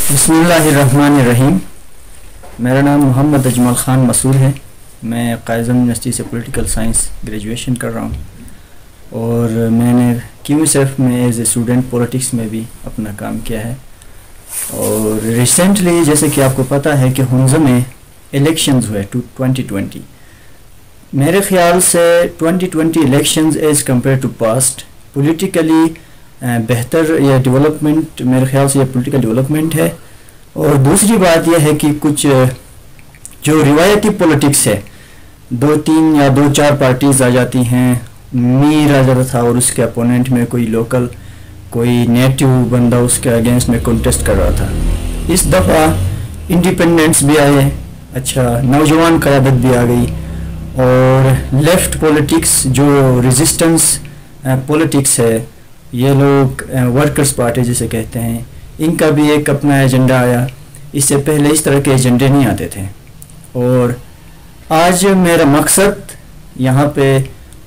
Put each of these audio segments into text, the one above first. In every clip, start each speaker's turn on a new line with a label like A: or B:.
A: बिस्मिल्लाहिर्रहमानिर्रहीम। मेरा नाम मोहम्मद अजमल ख़ान मसूर है। मैं कायज़म यूनिवर्सिटी से पॉलिटिकल साइंस ग्रेजुएशन कर रहा हूँ और मैंने QSF में एज ए स्टूडेंट पॉलिटिक्स में भी अपना काम किया है। और रिसेंटली जैसे कि आपको पता है कि हुंज़ा में इलेक्शंस हुए 2020। मेरे ख़्याल से 2020 elections as compare to past politically बेहतर या डेवलपमेंट, मेरे ख्याल से ये पॉलिटिकल डेवलपमेंट है। और दूसरी बात यह है कि कुछ जो रिवायती पॉलिटिक्स है, 2-3 या 2-4 पार्टीज़ आ जाती हैं, मीर आ जाता था और उसके अपोनेंट में कोई लोकल कोई नेटिव बंदा उसके अगेंस्ट में कॉन्टेस्ट कर रहा था। इस दफ़ा इंडिपेंडेंट्स भी आए, अच्छा नौजवान क़यादत भी आ गई और लेफ़्ट पॉलिटिक्स जो रेजिस्टेंस पॉलिटिक्स है, ये लोग वर्कर्स पार्टी जिसे कहते हैं, इनका भी एक अपना एजेंडा आया। इससे पहले इस तरह के एजेंडे नहीं आते थे। और आज मेरा मकसद यहाँ पे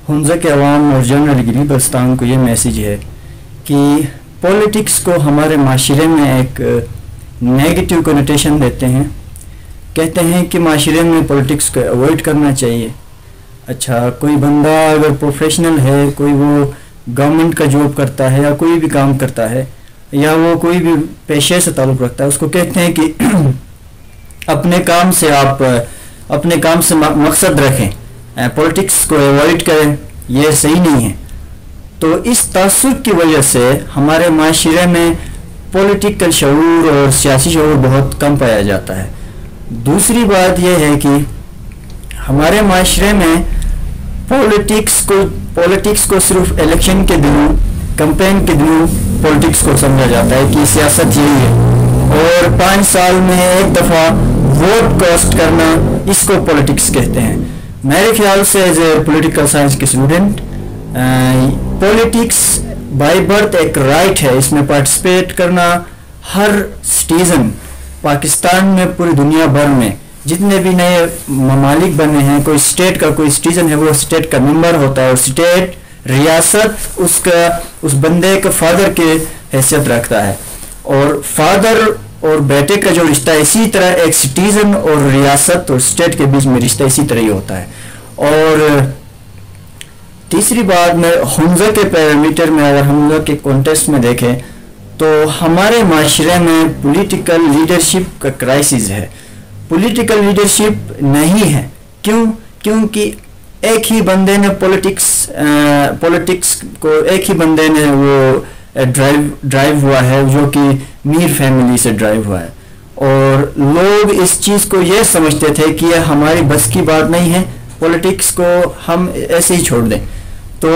A: हुंज़ा के अवाम और जनरल गिलगित-बल्तिस्तान को ये मैसेज है कि पॉलिटिक्स को हमारे माशरे में एक नेगेटिव कोनोटेशन देते हैं, कहते हैं कि माशरे में पॉलिटिक्स को अवॉइड करना चाहिए। अच्छा, कोई बंदा अगर प्रोफेशनल है, कोई वो गवर्नमेंट का जॉब करता है या कोई भी काम करता है या वो कोई भी पेशे से ताल्लुक़ रखता है, उसको कहते हैं कि अपने काम से आप अपने काम से मकसद रखें, पॉलिटिक्स को अवॉइड करें, ये सही नहीं है। तो इस तासुब की वजह से हमारे माशरे में पॉलिटिकल शऊर और सियासी शऊर बहुत कम पाया जाता है। दूसरी बात यह है कि हमारे माशरे में पॉलिटिक्स को सिर्फ इलेक्शन के दिनों, कैंपेन के दिनों पॉलिटिक्स को समझा जाता है कि सियासत यही है और 5 साल में एक दफ़ा वोट कास्ट करना, इसको पॉलिटिक्स कहते हैं। मेरे ख्याल से एज ए पॉलिटिकल साइंस के स्टूडेंट, पॉलिटिक्स बाय बर्थ एक राइट है, इसमें पार्टिसिपेट करना हर सिटीज़न पाकिस्तान में, पूरी दुनिया भर में जितने भी नए ममालिक बने हैं, कोई स्टेट का कोई सिटीज़न है वो स्टेट का मेंबर होता है और स्टेट रियासत उस बंदे का फादर के हैसियत रखता है। और फादर और बेटे का जो रिश्ता है, इसी तरह एक सिटीज़न और रियासत और स्टेट के बीच में रिश्ता इसी तरह ही होता है। और तीसरी बात में हुंज़ा के पैरामीटर में, अगर हुंज़ा के कॉन्टेक्स्ट में देखें तो हमारे माशरे में पॉलिटिकल लीडरशिप का क्राइसिस है। पॉलिटिकल लीडरशिप नहीं है। क्योंकि एक ही बंदे ने पॉलिटिक्स को एक ही बंदे ने वो ड्राइव हुआ है, जो कि मीर फैमिली से ड्राइव हुआ है। और लोग इस चीज़ को ये समझते थे कि यह हमारी बस की बात नहीं है, पॉलिटिक्स को हम ऐसे ही छोड़ दें। तो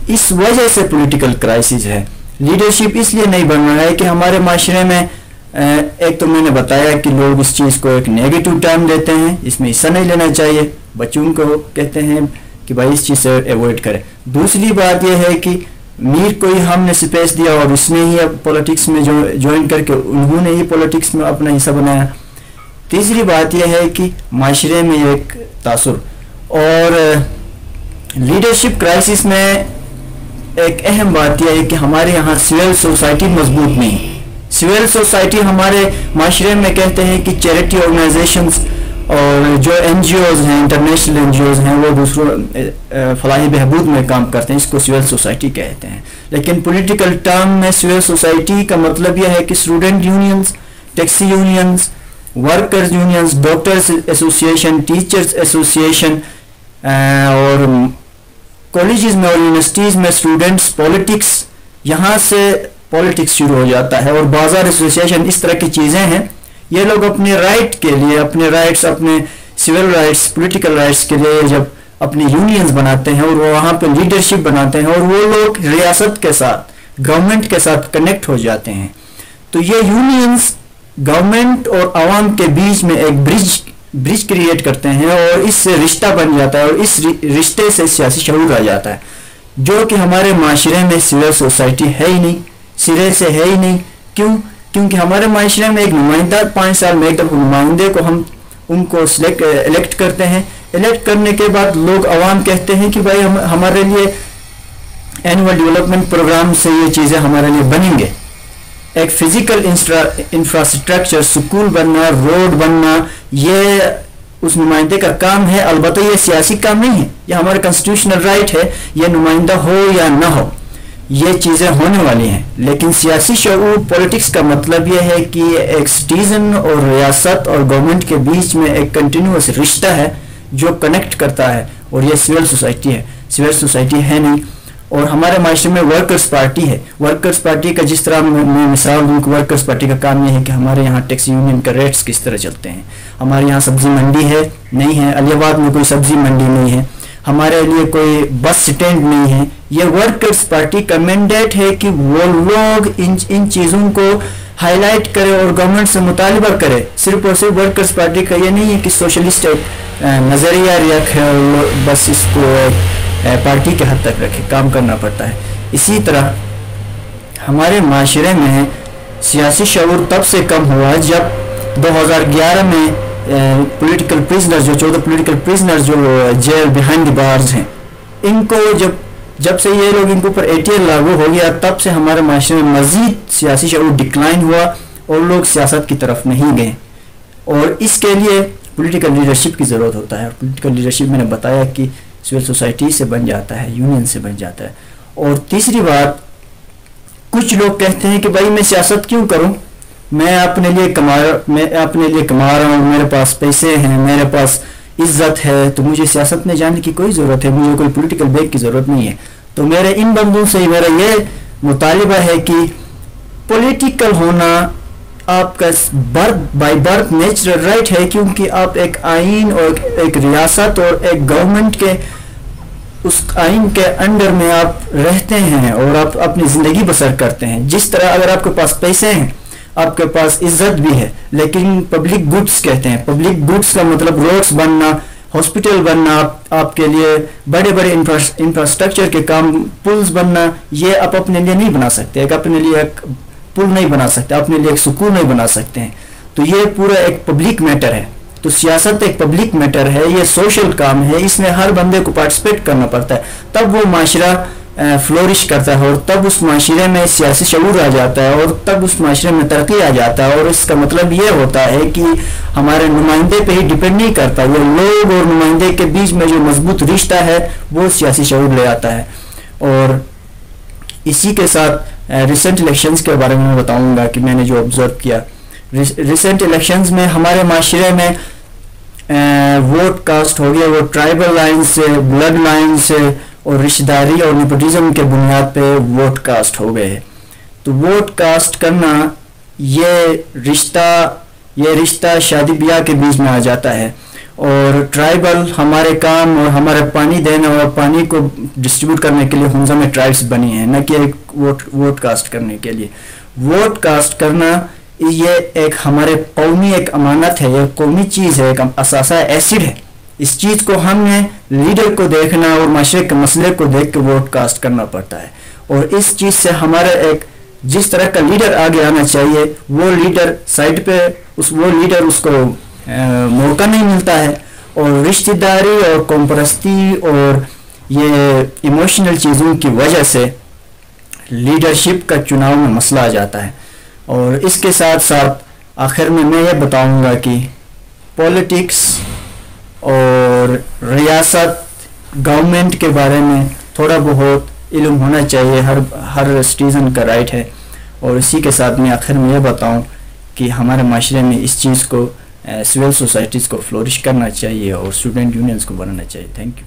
A: इस वजह से पॉलिटिकल क्राइसिस है। लीडरशिप इसलिए नहीं बन रहा है कि हमारे माशरे में एक तो मैंने बताया कि लोग इस चीज़ को एक नेगेटिव टर्म देते हैं, इसमें हिस्सा नहीं लेना चाहिए, बच्चों को कहते हैं कि भाई इस चीज़ से अवॉइड करें। दूसरी बात यह है कि मीर को ही हमने स्पेस दिया और उसने ही अब पॉलिटिक्स में ज्वाइन करके उन्होंने ही पॉलिटिक्स में अपना हिस्सा बनाया। तीसरी बात यह है कि माशरे में एक तासुर और लीडरशिप क्राइसिस में एक अहम बात यह है कि हमारे यहाँ सिविल सोसाइटी मजबूत नहीं है। सिविल सोसाइटी हमारे माशरे में कहते हैं कि चैरिटी ऑर्गेनाइजेशंस और जो NGOs हैं, इंटरनेशनल NGOs हैं, वो दूसरों फलाही बहबूद में काम करते हैं, इसको सिविल सोसाइटी कहते हैं। लेकिन पॉलिटिकल टर्म में सिविल सोसाइटी का मतलब यह है कि student unions, taxi unions, workers unions, doctors association, teachers association और कॉलेजेस में और यूनिवर्सिटीज़ में स्टूडेंट्स पॉलिटिक्स, यहाँ से पॉलिटिक्स शुरू हो जाता है। और बाजार एसोसिएशन, इस तरह की चीज़ें हैं। ये लोग अपने राइट के लिए, अपने राइट्स, अपने सिविल राइट्स, पॉलिटिकल राइट्स के लिए जब अपनी यूनियंस बनाते हैं और वो वहाँ पे लीडरशिप बनाते हैं और वो लोग रियासत के साथ, गवर्नमेंट के साथ कनेक्ट हो जाते हैं, तो ये यूनियंस गवर्नमेंट और आवाम के बीच में एक ब्रिज क्रिएट करते हैं और इससे रिश्ता बन जाता है और इस रिश्ते से सियासी शऊर आ जाता है, जो कि हमारे माशरे में सिविल सोसाइटी है ही नहीं, सिरे से है ही नहीं। क्योंकि हमारे माशरे में एक नुमाइंदा 5 साल में एक दफ़ा नुमाइंदे को हम उनको इलेक्ट करते हैं। इलेक्ट करने के बाद लोग आवाम कहते हैं कि भाई हमारे लिए एनुअल डेवलपमेंट प्रोग्राम से ये चीज़ें हमारे लिए बनेंगे। एक फिजिकल इंफ्रास्ट्रक्चर, स्कूल बनना, रोड बनना, ये उस नुमाइंदे का काम है। अलबत्ता ये सियासी काम नहीं है, ये हमारा कॉन्स्टिट्यूशनल राइट है, ये नुमाइंदा हो या ना हो, ये चीज़ें होने वाली हैं। लेकिन सियासी शऊर, पॉलिटिक्स का मतलब ये है कि एक सिटीज़न और रियासत और गवर्नमेंट के बीच में एक कंटिन्यूस रिश्ता है जो कनेक्ट करता है, और ये सिविल सोसाइटी है। सिविल सोसाइटी है नहीं। और हमारे माशरे में वर्कर्स पार्टी है। वर्कर्स पार्टी का जिस तरह मैं मिसाल दूँ कि वर्कर्स पार्टी का काम ये है कि हमारे यहाँ टैक्स यूनियन का रेट्स किस तरह चलते हैं। हमारे यहाँ सब्जी मंडी है नहीं है, अलियाबाद में कोई सब्जी मंडी नहीं है, हमारे लिए कोई बस स्टैंड नहीं है। ये वर्कर्स पार्टी का मैंडेट है कि वो लोग इन चीज़ों को हाईलाइट करे और गवर्नमेंट से मुतालिबा करे। सिर्फ और सिर्फ वर्कर्स पार्टी का ये नहीं है कि सोशलिस्ट नज़रिया रखे, बस इसको पार्टी के हद तक रखे, काम करना पड़ता है। इसी तरह हमारे माशरे में सियासी शऊर तब से कम हुआ जब 2011 में पॉलिटिकल प्रिजनर्स, जो 14 पॉलिटिकल प्रिजनर्स जो जेल बिहाइंड द बार्स हैं, इनको जब से ये लोग इनके ऊपर ATL लागू हो गया, तब से हमारे माशरे में मज़ीद सियासी शऊर डिक्लाइन हुआ और लोग सियासत की तरफ नहीं गए। और इसके लिए पॉलिटिकल लीडरशिप की ज़रूरत होता है। पॉलिटिकल लीडरशिप मैंने बताया कि सिविल सोसाइटी से बन जाता है, यूनियन से बन जाता है। और तीसरी बात, कुछ लोग कहते हैं कि भाई मैं सियासत क्यों करूं, मैं अपने लिए कमा रहा हूँ, मेरे पास पैसे हैं, मेरे पास इज्जत है, तो मुझे सियासत में जाने की कोई ज़रूरत है, मुझे कोई पॉलिटिकल बैग की ज़रूरत नहीं है। तो मेरे इन बंदों से मेरा ये मुतालिबा है कि पॉलिटिकल होना आपका बाय बर्थ नेचुरल राइट है, क्योंकि आप एक आइन और एक रियासत और एक गवर्नमेंट के उस आइन के अंडर में आप रहते हैं और आप अपनी ज़िंदगी बसर करते हैं। जिस तरह अगर आपके पास पैसे हैं, आपके पास इज्जत भी है, लेकिन पब्लिक गुड्स कहते हैं, पब्लिक गुड्स का मतलब रोड्स बनना, हॉस्पिटल बनना, आपके लिए बड़े बड़े इंफ्रास्ट्रक्चर के काम, पुल्स बनना, ये आप अपने लिए नहीं बना सकते। एक अपने लिए एक पुल नहीं बना सकते, अपने लिए एक स्कूल नहीं बना सकते हैं। तो ये पूरा एक पब्लिक मैटर है। तो सियासत एक पब्लिक मैटर है, ये सोशल काम है, इसमें हर बंदे को पार्टिसिपेट करना पड़ता है, तब वो माशरा फ्लोरिश करता है, और तब उस माशरे में सियासी शऊर आ जाता है, और तब उस माशरे में तरक्की आ जाता है। और इसका मतलब ये होता है कि हमारे नुमाइंदे पे ही डिपेंड नहीं करता, ये लोग और नुमाइंदे के बीच में जो मजबूत रिश्ता है वो सियासी शऊर ले आता है। और इसी के साथ रिसेंट इलेक्शंस के बारे में मैं बताऊंगा कि मैंने जो ऑब्जर्व किया। रिसेंट इलेक्शंस में हमारे माशरे में वोट कास्ट हो गया, वो ट्राइबल लाइन से, ब्लड लाइन से और रिश्तेदारी और नेपोटिज्म के बुनियाद पे वोट कास्ट हो गए। तो वोट कास्ट करना ये रिश्ता शादी ब्याह के बीच में आ जाता है। और ट्राइबल हमारे काम और हमारे पानी देने और पानी को डिस्ट्रीब्यूट करने के लिए हुंजा में ट्राइब्स बनी हैं, न कि एक वोट कास्ट करने के लिए। वोट कास्ट करना ये एक हमारे कौमी एक अमानत है, ये कौमी चीज़ है, एक असासा एसिड है। इस चीज़ को हमने लीडर को देखना और माशरे के मसले को देख के वोट कास्ट करना पड़ता है। और इस चीज़ से हमारा एक जिस तरह का लीडर आगे आना चाहिए, वो लीडर साइड पे वो लीडर उसको मौका नहीं मिलता है। और रिश्तेदारी और कौमपरस्ती और ये इमोशनल चीज़ों की वजह से लीडरशिप का चुनाव में मसला आ जाता है। और इसके साथ साथ आखिर में मैं ये बताऊंगा कि पॉलिटिक्स और रियासत, गवर्नमेंट के बारे में थोड़ा बहुत इल्म होना चाहिए, हर सिटीज़न का राइट है। और इसी के साथ मैं आखिर में ये बताऊं कि हमारे माशरे में इस चीज़ को सिविल सोसाइटीज़ को फ्लोरिश करना चाहिए और स्टूडेंट यूनियंस को बनाना चाहिए। Thank you.